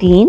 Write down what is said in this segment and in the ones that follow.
3,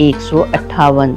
158।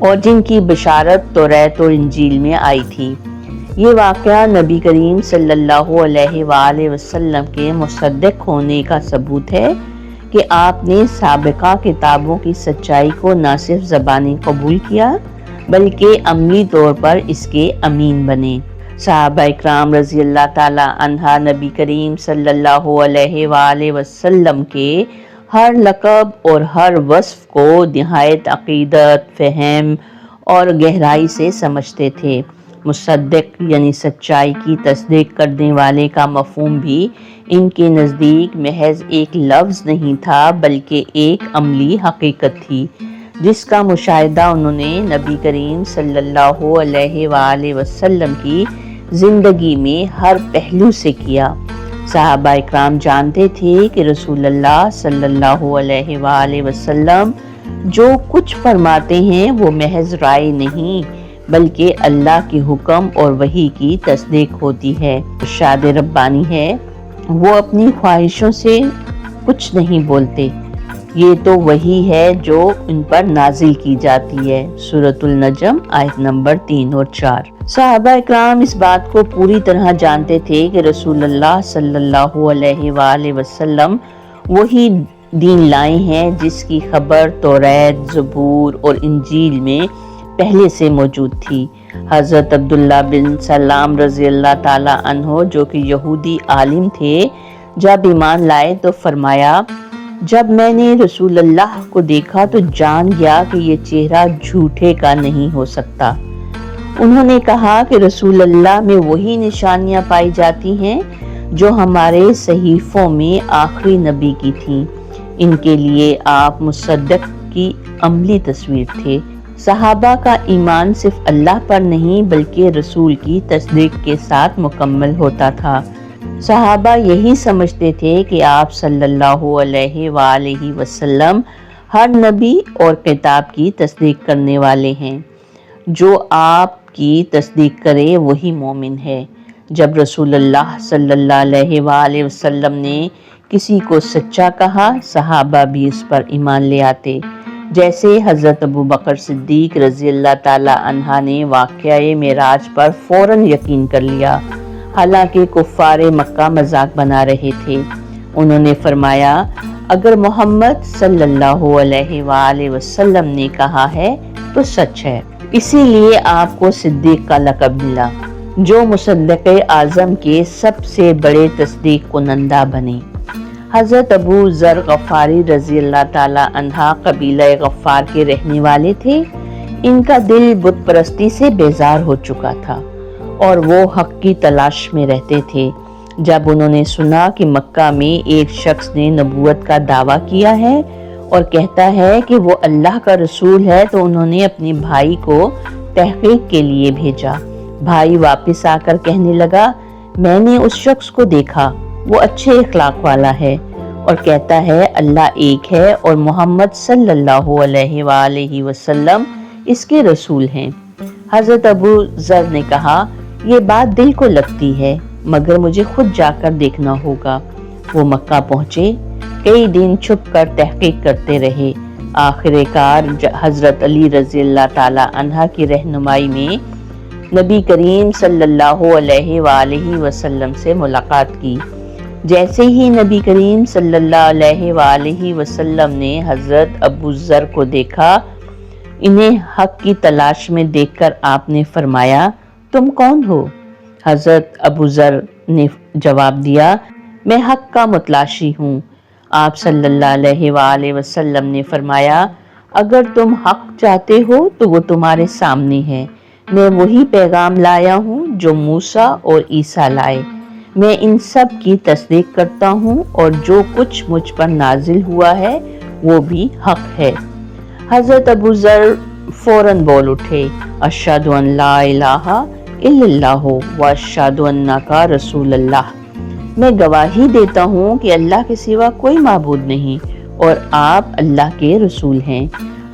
اور جن کی بشارت توریت اور انجیل میں آئی تھی۔ یہ واقعہ نبی کریم صلی اللہ علیہ وآلہ وسلم کے مصدق ہونے کا ثبوت ہے کہ آپ نے سابقہ کتابوں کی سچائی کو نہ صرف زبانی قبول کیا بلکہ عملی طور پر اس کے امین بنے۔ صحابہ اکرام رضی اللہ تعالی عنہ نبی کریم صلی اللہ علیہ وآلہ وسلم کے ہر لقب اور ہر وصف کو نہایت عقیدت، فہم اور گہرائی سے سمجھتے تھے۔ مصدق یعنی سچائی کی تصدیق کرنے والے کا مفہوم بھی ان کے نزدیک محض ایک لفظ نہیں تھا بلکہ ایک عملی حقیقت تھی جس کا مشاہدہ انہوں نے نبی کریم صلی اللہ علیہ وآلہ وسلم کی زندگی میں ہر پہلو سے کیا۔ صحابہ اکرام جانتے تھے کہ رسول اللہ صلی اللہ علیہ وآلہ وسلم جو کچھ فرماتے ہیں وہ محض رائے نہیں بلکہ اللہ کے حکم اور وحی کی تصدیق ہوتی ہے۔ ارشاد ربانی ہے، وہ اپنی خواہشوں سے کچھ نہیں بولتے، یہ تو وحی ہے جو ان پر نازل کی جاتی ہے۔ سورۃ النجم آیت نمبر 3 اور 4۔ صحابہ اکرام اس بات کو پوری طرح جانتے تھے کہ رسول اللہ صلی اللہ علیہ وآلہ وسلم وہی دین لائے ہیں جس کی خبر توریت، زبور اور انجیل میں پہلے سے موجود تھی۔ حضرت عبداللہ بن سلام رضی اللہ تعالی عنہ جو کہ یہودی عالم تھے، جب ایمان لائے تو فرمایا، جب میں نے رسول اللہ کو دیکھا تو جان گیا کہ یہ چہرہ جھوٹے کا نہیں ہو سکتا۔ انہوں نے کہا کہ رسول اللہ میں وہی نشانیاں پائی جاتی ہیں جو ہمارے صحیفوں میں آخری نبی کی تھیں۔ ان کے لیے آپ مصدق کی عملی تصویر تھے۔ صحابہ کا ایمان صرف اللہ پر نہیں بلکہ رسول کی تصدیق کے ساتھ مکمل ہوتا تھا۔ صحابہ یہی سمجھتے تھے کہ آپ صلی اللہ علیہ وآلہ وسلم ہر نبی اور کتاب کی تصدیق کرنے والے ہیں۔ جو آپ کی تصدیق کرے وہی مومن ہے۔ جب رسول اللہ صلی اللہ علیہ وآلہ وسلم نے کسی کو سچا کہا، صحابہ بھی اس پر ایمان لے آتے، جیسے حضرت ابو بکر صدیق رضی اللہ تعالی عنہ نے واقعہ معراج پر فوراً یقین کر لیا، حالانکہ کفار مکہ مذاق بنا رہے تھے۔ انہوں نے فرمایا، اگر محمد صلی اللہ علیہ وآلہ وسلم نے کہا ہے تو سچ ہے۔ اسی لیے آپ کو صدیق کا لقب ملا، جو مصدق اعظم کے سب سے بڑے تصدیق کنندہ بنے۔ حضرت ابو ذر غفاری رضی اللہ تعالی عنہ قبیلہ غفار کے رہنے والے تھے۔ ان کا دل بت پرستی سے بیزار ہو چکا تھا اور وہ حق کی تلاش میں رہتے تھے۔ جب انہوں نے سنا کہ مکہ میں ایک شخص نے نبوت کا دعویٰ کیا ہے اور کہتا ہے کہ وہ اللہ کا رسول ہے تو انہوں نے اپنے بھائی کو تحقیق کے لیے بھیجا۔ بھائی واپس آ کر کہنے لگا، میں نے اس شخص کو دیکھا، وہ اچھے اخلاق والا ہے اور کہتا ہے اللہ ایک ہے اور محمد صلی اللہ علیہ وآلہ وسلم اس کے رسول ہیں۔ حضرت ابو ذر نے کہا، یہ بات دل کو لگتی ہے مگر مجھے خود جا کر دیکھنا ہوگا۔ وہ مکہ پہنچے، کئی دن چھپ کر تحقیق کرتے رہے۔ آخر کار حضرت علی رضی اللہ تعالی عنہ کی رہنمائی میں نبی کریم صلی اللہ علیہ وآلہ وسلم سے ملاقات کی۔ جیسے ہی نبی کریم صلی اللہ علیہ وآلہ وسلم نے حضرت ابو ذر کو دیکھا، انہیں حق کی تلاش میں دیکھ کر آپ نے فرمایا، تم کون ہو؟ حضرت ابو ذر نے جواب دیا، میں حق کا متلاشی ہوں۔ آپ صلی اللہ علیہ وآلہ وسلم نے فرمایا، اگر تم حق چاہتے ہو تو وہ تمہارے سامنے ہے۔ میں وہی پیغام لایا ہوں جو موسیٰ اور عیسیٰ لائے۔ میں ان سب کی تصدیق کرتا ہوں اور جو کچھ مجھ پر نازل ہوا ہے وہ بھی حق ہے۔ حضرت ابو ذر فوراً بول اٹھے، اشہد ان لا الہ الا اللہ و اشہد انک رسول اللہ۔ میں گواہی دیتا ہوں کہ اللہ کے سوا کوئی معبود نہیں اور آپ اللہ کے رسول ہیں۔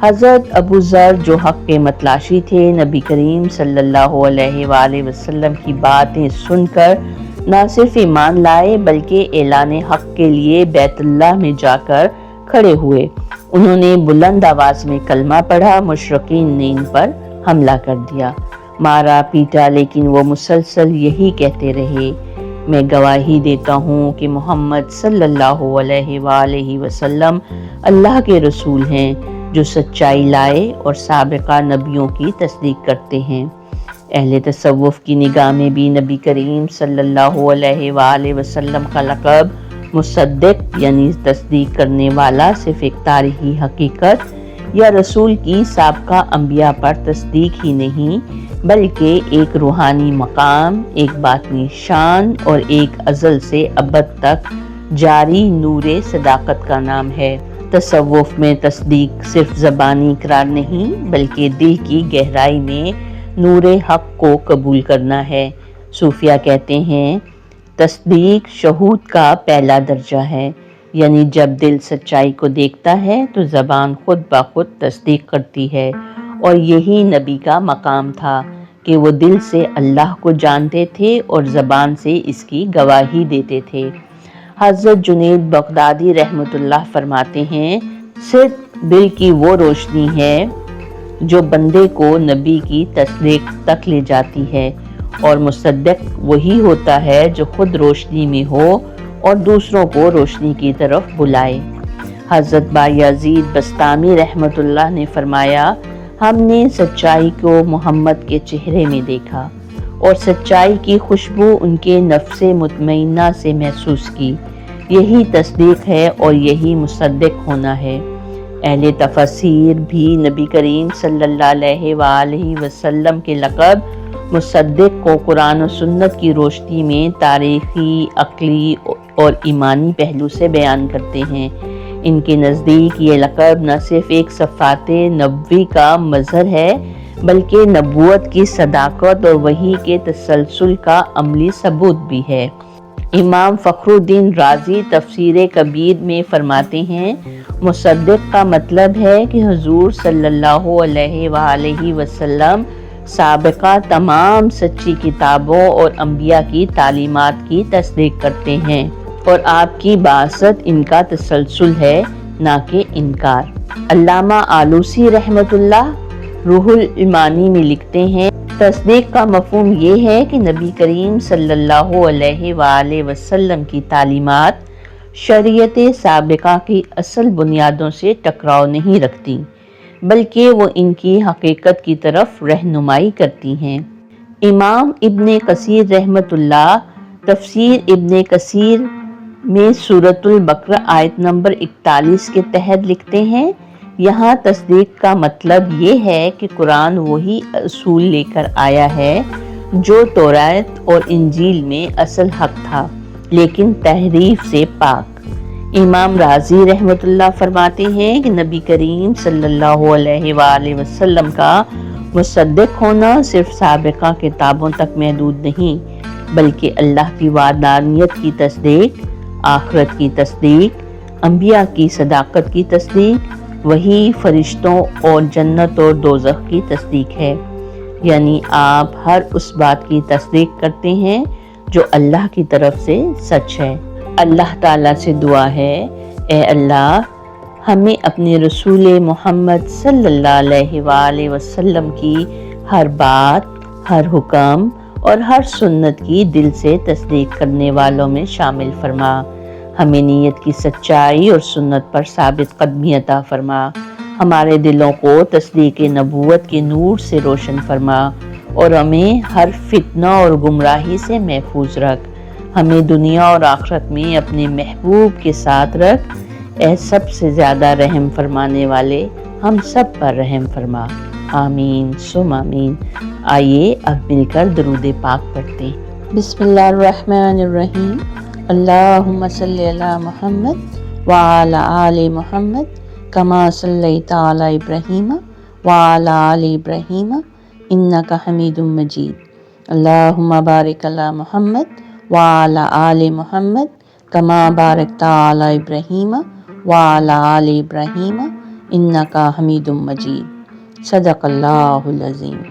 حضرت ابو ذر جو حق کے متلاشی تھے، نبی کریم صلی اللہ علیہ وآلہ وسلم کی باتیں سن کر نہ صرف ایمان لائے بلکہ اعلان حق کے لیے بیت اللہ میں جا کر کھڑے ہوئے۔ انہوں نے بلند آواز میں کلمہ پڑھا، مشرکین نے ان پر حملہ کر دیا، مارا پیٹا، لیکن وہ مسلسل یہی کہتے رہے، میں گواہی دیتا ہوں کہ محمد صلی اللہ علیہ وآلہ وسلم اللہ کے رسول ہیں جو سچائی لائے اور سابقہ نبیوں کی تصدیق کرتے ہیں۔ اہل تصوف کی نگاہ میں بھی نبی کریم صلی اللہ علیہ وآلہ وسلم کا لقب مصدق یعنی تصدیق کرنے والا صرف ایک تاریخی حقیقت یا رسول کی سابقہ انبیاء پر تصدیق ہی نہیں، بلکہ ایک روحانی مقام، ایک باطنی شان اور ایک ازل سے ابد تک جاری نور صداقت کا نام ہے۔ تصوف میں تصدیق صرف زبانی اقرار نہیں بلکہ دل کی گہرائی میں نور حق کو قبول کرنا ہے۔ صوفیہ کہتے ہیں تصدیق شہود کا پہلا درجہ ہے، یعنی جب دل سچائی کو دیکھتا ہے تو زبان خود بخود تصدیق کرتی ہے، اور یہی نبی کا مقام تھا کہ وہ دل سے اللہ کو جانتے تھے اور زبان سے اس کی گواہی دیتے تھے۔ حضرت جنید بغدادی رحمۃ اللہ فرماتے ہیں صرف دل کی وہ روشنی ہے جو بندے کو نبی کی تصدیق تک لے جاتی ہے، اور مصدق وہی ہوتا ہے جو خود روشنی میں ہو اور دوسروں کو روشنی کی طرف بلائے۔ حضرت بایزید بسطامی رحمۃ اللہ نے فرمایا ہم نے سچائی کو محمد کے چہرے میں دیکھا اور سچائی کی خوشبو ان کے نفس مطمئنہ سے محسوس کی، یہی تصدیق ہے اور یہی مصدق ہونا ہے۔ اہل تفسیر بھی نبی کریم صلی اللہ علیہ وآلہ وسلم کے لقب مصدق کو قرآن و سنت کی روشنی میں تاریخی، عقلی اور ایمانی پہلو سے بیان کرتے ہیں۔ ان کے نزدیک یہ لقب نہ صرف ایک صفات نبوی کا مظہر ہے بلکہ نبوت کی صداقت اور وحی کے تسلسل کا عملی ثبوت بھی ہے۔ امام فخر الدین رازی تفسیر کبیر میں فرماتے ہیں مصدق کا مطلب ہے کہ حضور صلی اللہ علیہ وآلہ وسلم سابقہ تمام سچی کتابوں اور انبیاء کی تعلیمات کی تصدیق کرتے ہیں، اور آپ کی بعثت ان کا تسلسل ہے نہ کہ انکار۔ علامہ آلوسی رحمۃ اللہ روح الایمانی میں لکھتے ہیں تصدیق کا مفہوم یہ ہے کہ نبی کریم صلی اللہ علیہ وآلہ وسلم کی تعلیمات شریعت سابقہ کی اصل بنیادوں سے ٹکراؤ نہیں رکھتی بلکہ وہ ان کی حقیقت کی طرف رہنمائی کرتی ہیں۔ امام ابن کثیر رحمۃ اللہ تفسیر ابن کثیر میں سورۃ البقرہ آیت نمبر 41 کے تحت لکھتے ہیں یہاں تصدیق کا مطلب یہ ہے کہ قرآن وہی اصول لے کر آیا ہے جو توراۃ اور انجیل میں اصل حق تھا لیکن تحریف سے پاک۔ امام رازی رحمۃ اللہ فرماتے ہیں کہ نبی کریم صلی اللہ علیہ وآلہ وسلم کا مصدق ہونا صرف سابقہ کتابوں تک محدود نہیں بلکہ اللہ کی وحدانیت کی تصدیق، آخرت کی تصدیق، انبیاء کی صداقت کی تصدیق، وہی فرشتوں اور جنت اور دوزخ کی تصدیق ہے، یعنی آپ ہر اس بات کی تصدیق کرتے ہیں جو اللہ کی طرف سے سچ ہے۔ اللہ تعالیٰ سے دعا ہے اے اللہ ہمیں اپنے رسول محمد صلی اللہ علیہ وآلہ وسلم کی ہر بات، ہر حکم اور ہر سنت کی دل سے تصدیق کرنے والوں میں شامل فرما، ہمیں نیت کی سچائی اور سنت پر ثابت قدمی عطا فرما، ہمارے دلوں کو تصدیق نبوت کے نور سے روشن فرما اور ہمیں ہر فتنہ اور گمراہی سے محفوظ رکھ، ہمیں دنیا اور آخرت میں اپنے محبوب کے ساتھ رکھ، اے سب سے زیادہ رحم فرمانے والے ہم سب پر رحم فرما، آمین ثم آمین۔ آئیے اب مل کر درود پاک پڑھتے ہیں۔ بسم اللہ الرحمن الرحیم، اللہم صلی علی محمد وعلی آل محمد کما صلیت علی ابراہیم وعلی آل ابراہیم انک حمید مجید، اللہم بارک علی محمد وعلی آل محمد کما بارکت علی ابراہیم وعلی آل ابراہیم انک حمید مجید، صدق اللہ العظیم۔